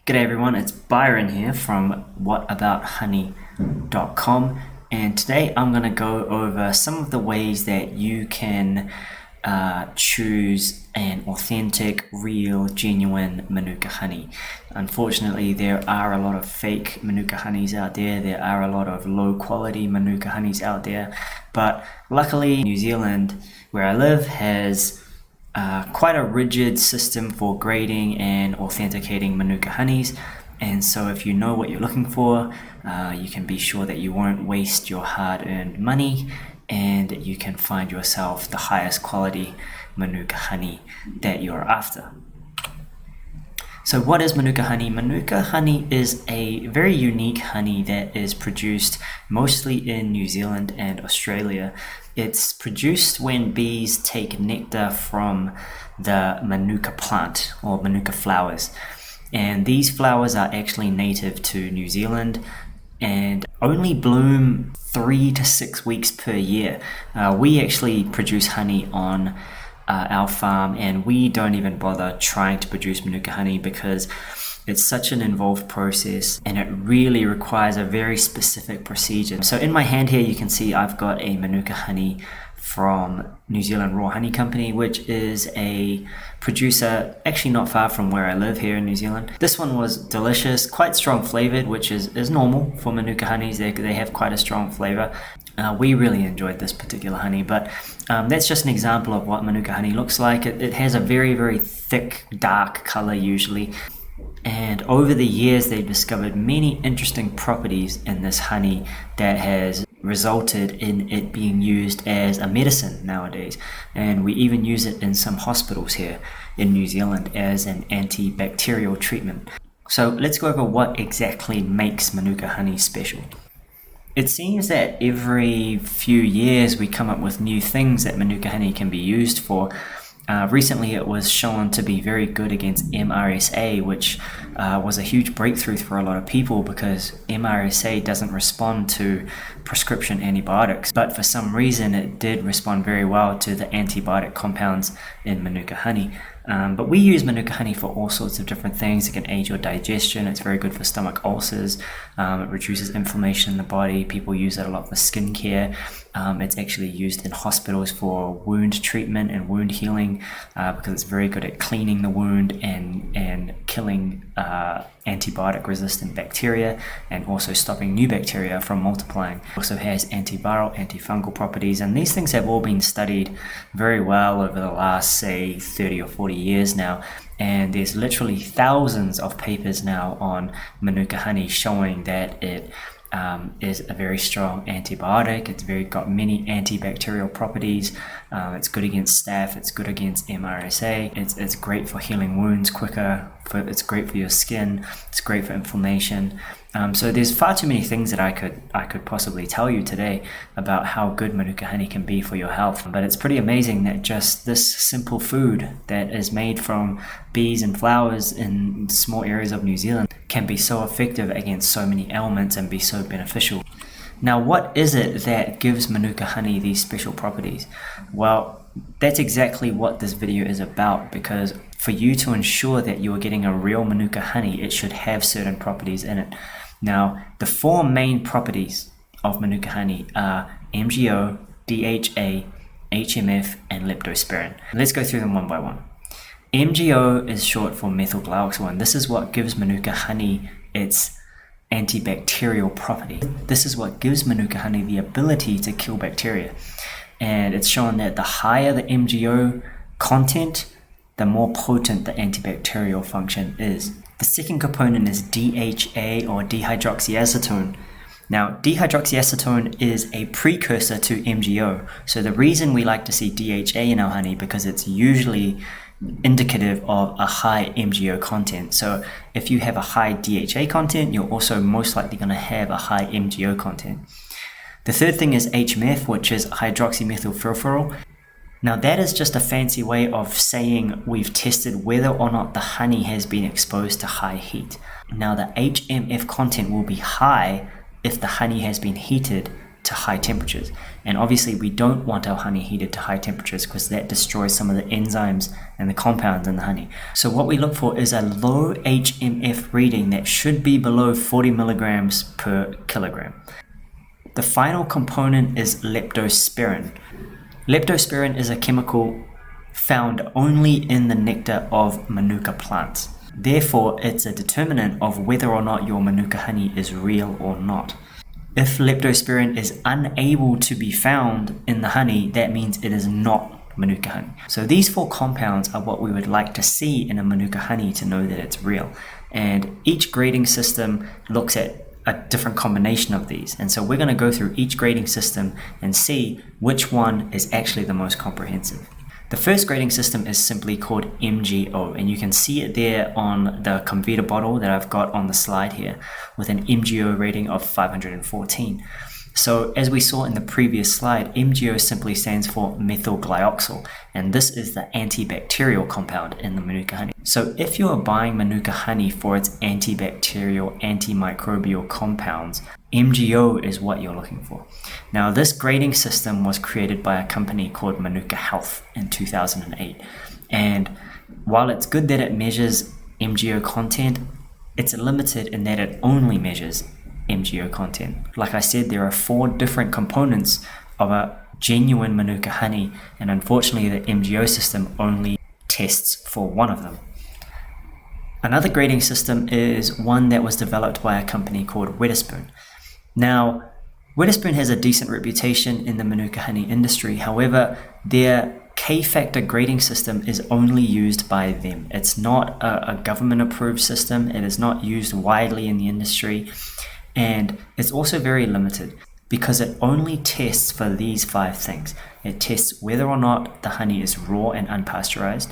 G'day everyone, it's Byron here from whatabouthoney.com, and today I'm going to go over some of the ways that you can choose an authentic, real, genuine Manuka honey. Unfortunately, there are a lot of fake Manuka honeys out there. There are a lot of low quality Manuka honeys out there, but luckily New Zealand, where I live, has quite a rigid system for grading and authenticating Manuka honeys, and so if you know what you're looking for, you can be sure that you won't waste your hard-earned money and you can find yourself the highest quality Manuka honey that you're after. So what is Manuka honey? Manuka honey is a very unique honey that is produced mostly in New Zealand and Australia. It's produced when bees take nectar from the Manuka plant or Manuka flowers. And these flowers are actually native to New Zealand and only bloom 3 to 6 weeks per year. We actually produce honey on our farm, and we don't even bother trying to produce Manuka honey because it's such an involved process and it really requires a very specific procedure. So in my hand here you can see I've got a Manuka honey from New Zealand Raw Honey Company, which is a producer actually not far from where I live here in New Zealand. This one was delicious, quite strong flavored, which is normal for Manuka honeys. They have quite a strong flavor. We really enjoyed this particular honey, but that's just an example of what Manuka honey looks like. It has a very, very thick, dark color usually. And over the years, they've discovered many interesting properties in this honey that has resulted in it being used as a medicine nowadays. And we even use it in some hospitals here in New Zealand as an antibacterial treatment. So let's go over what exactly makes Manuka honey special. It seems that every few years we come up with new things that Manuka honey can be used for. Recently it was shown to be very good against MRSA, which was a huge breakthrough for a lot of people because MRSA doesn't respond to prescription antibiotics, but for some reason it did respond very well to the antibiotic compounds in Manuka honey. But we use Manuka honey for all sorts of different things. It can aid your digestion. It's very good for stomach ulcers. It reduces inflammation in the body. People use it a lot for skincare. It's actually used in hospitals for wound treatment and wound healing because it's very good at cleaning the wound and killing antibiotic resistant bacteria and also stopping new bacteria from multiplying. It also has antiviral, antifungal properties, and these things have all been studied very well over the last, say, 30 or 40 years now. And there's literally thousands of papers now on Manuka honey showing that it is a very strong antibiotic. It's got many antibacterial properties. It's good against staph. It's good against MRSA. It's great for healing wounds quicker. It's great for your skin. It's great for inflammation. So there's far too many things that I could possibly tell you today about how good Manuka honey can be for your health. But it's pretty amazing that just this simple food that is made from bees and flowers in small areas of New Zealand can be so effective against so many ailments and be so beneficial. Now, what is it that gives Manuka honey these special properties? Well, that's exactly what this video is about, because for you to ensure that you are getting a real Manuka honey, it should have certain properties in it. Now, the 4 main properties of Manuka honey are MGO, DHA, HMF, and leptospirin. Let's go through them one by one. MGO is short for methylglyoxal. This is what gives Manuka honey its antibacterial property. This is what gives Manuka honey the ability to kill bacteria. And it's shown that the higher the MGO content, the more potent the antibacterial function is. The second component is DHA or dihydroxyacetone. Now, dihydroxyacetone is a precursor to MGO. So the reason we like to see DHA in our honey because it's usually indicative of a high MGO content. So if you have a high DHA content, you're also most likely going to have a high MGO content. The third thing is HMF, which is hydroxymethylfurfural. Now that is just a fancy way of saying we've tested whether or not the honey has been exposed to high heat. Now the HMF content will be high if the honey has been heated to high temperatures. And obviously we don't want our honey heated to high temperatures because that destroys some of the enzymes and the compounds in the honey. So what we look for is a low HMF reading that should be below 40 milligrams per kilogram. The final component is leptospirin. Leptospirin is a chemical found only in the nectar of Manuka plants. Therefore, it's a determinant of whether or not your Manuka honey is real or not. If leptospirin is unable to be found in the honey, that means it is not Manuka honey. So these 4 compounds are what we would like to see in a Manuka honey to know that it's real. And each grading system looks at a different combination of these. And so we're going to go through each grading system and see which one is actually the most comprehensive. The first grading system is simply called MGO, and you can see it there on the Comvita bottle that I've got on the slide here with an MGO rating of 514. So as we saw in the previous slide, MGO simply stands for methylglyoxal, and this is the antibacterial compound in the Manuka honey. So if you are buying Manuka honey for its antibacterial, antimicrobial compounds, MGO is what you're looking for. Now, this grading system was created by a company called Manuka Health in 2008. And while it's good that it measures MGO content, it's limited in that it only measures MGO content. Like I said, there are 4 different components of a genuine Manuka honey, and unfortunately the MGO system only tests for one of them. Another grading system is one that was developed by a company called Wetherspoon. Now, Wetherspoon has a decent reputation in the Manuka honey industry. However, their K-factor grading system is only used by them. It's not a government-approved system. It is not used widely in the industry. And it's also very limited because it only tests for these 5 things. It tests whether or not the honey is raw and unpasteurized,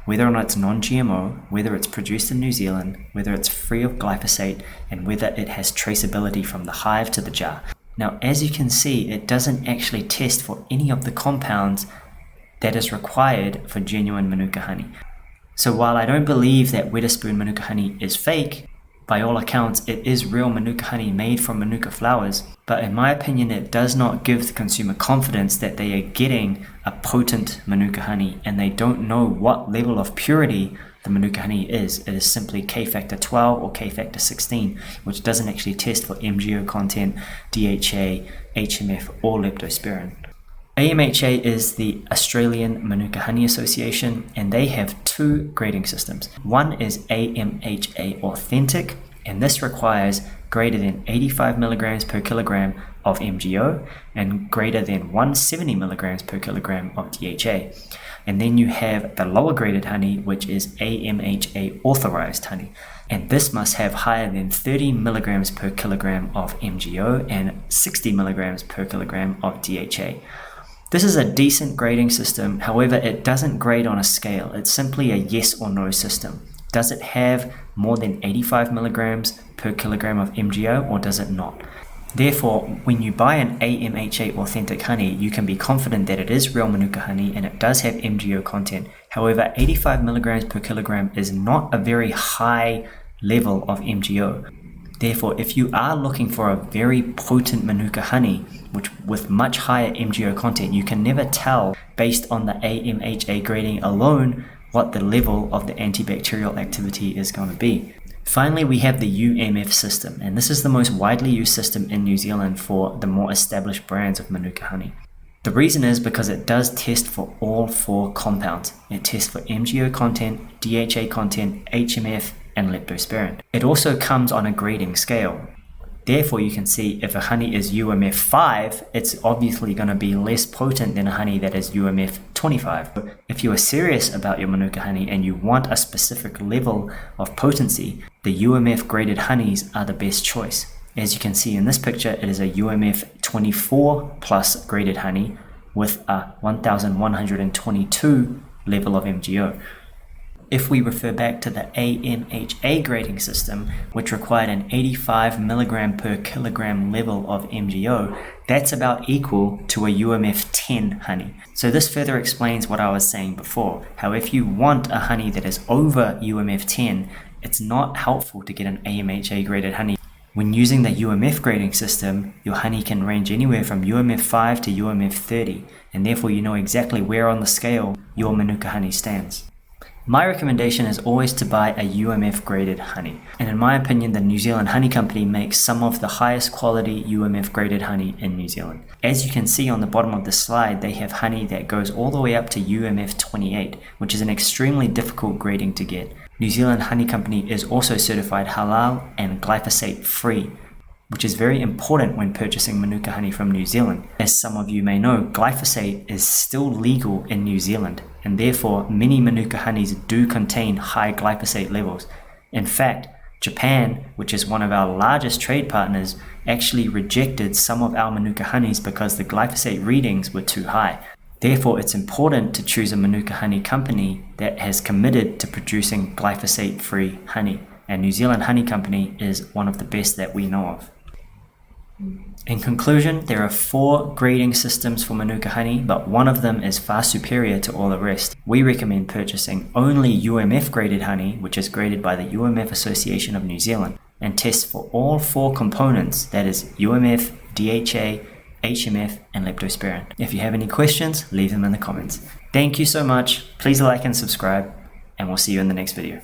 whether or not it's non-GMO, whether it's produced in New Zealand, whether it's free of glyphosate, and whether it has traceability from the hive to the jar. Now, as you can see, it doesn't actually test for any of the compounds that is required for genuine Manuka honey. So while I don't believe that Wetherspoon Manuka honey is fake, by all accounts, it is real Manuka honey made from Manuka flowers, but in my opinion, it does not give the consumer confidence that they are getting a potent Manuka honey, and they don't know what level of purity the Manuka honey is. It is simply K-factor 12 or K-factor 16, which doesn't actually test for MGO content, DHA, HMF, or leptospirin. AMHA is the Australian Manuka Honey Association, and they have 2 grading systems. One is AMHA Authentic, and this requires greater than 85 milligrams per kilogram of MGO and greater than 170 milligrams per kilogram of DHA. And then you have the lower graded honey, which is AMHA Authorized honey, and this must have higher than 30 milligrams per kilogram of MGO and 60 milligrams per kilogram of DHA. This is a decent grading system, however, it doesn't grade on a scale. It's simply a yes or no system. Does it have more than 85 milligrams per kilogram of MGO or does it not? Therefore, when you buy an AMHA Authentic honey, you can be confident that it is real Manuka honey and it does have MGO content. However, 85 milligrams per kilogram is not a very high level of MGO. Therefore, if you are looking for a very potent Manuka honey, which with much higher MGO content, you can never tell based on the AMHA grading alone what the level of the antibacterial activity is going to be. Finally, we have the UMF system, and this is the most widely used system in New Zealand for the more established brands of Manuka honey. The reason is because it does test for all 4 compounds. It tests for MGO content, DHA content, HMF, and leptospirin. It also comes on a grading scale. Therefore, you can see if a honey is UMF 5, it's obviously going to be less potent than a honey that is UMF 25. If you are serious about your Manuka honey and you want a specific level of potency, the UMF graded honeys are the best choice. As you can see in this picture, it is a UMF 24 plus graded honey with a 1122 level of MGO. If we refer back to the AMHA grading system, which required an 85 milligram per kilogram level of MGO, that's about equal to a UMF 10 honey. So this further explains what I was saying before, how if you want a honey that is over UMF 10, it's not helpful to get an AMHA graded honey. When using the UMF grading system, your honey can range anywhere from UMF 5 to UMF 30, and therefore you know exactly where on the scale your Manuka honey stands. My recommendation is always to buy a UMF graded honey. And in my opinion, the New Zealand Honey Company makes some of the highest quality UMF graded honey in New Zealand. As you can see on the bottom of the slide, they have honey that goes all the way up to UMF 28, which is an extremely difficult grading to get. New Zealand Honey Company is also certified halal and glyphosate free, which is very important when purchasing Manuka honey from New Zealand. As some of you may know, glyphosate is still legal in New Zealand, and therefore many Manuka honeys do contain high glyphosate levels. In fact, Japan, which is one of our largest trade partners, actually rejected some of our Manuka honeys because the glyphosate readings were too high. Therefore, it's important to choose a Manuka honey company that has committed to producing glyphosate-free honey, and New Zealand Honey Company is one of the best that we know of. In conclusion, there are 4 grading systems for Manuka honey, but one of them is far superior to all the rest. We recommend purchasing only UMF graded honey, which is graded by the UMF Association of New Zealand, and test for all 4 components, that is UMF, DHA, HMF, and leptospirin. If you have any questions, leave them in the comments. Thank you so much. Please like and subscribe, and we'll see you in the next video.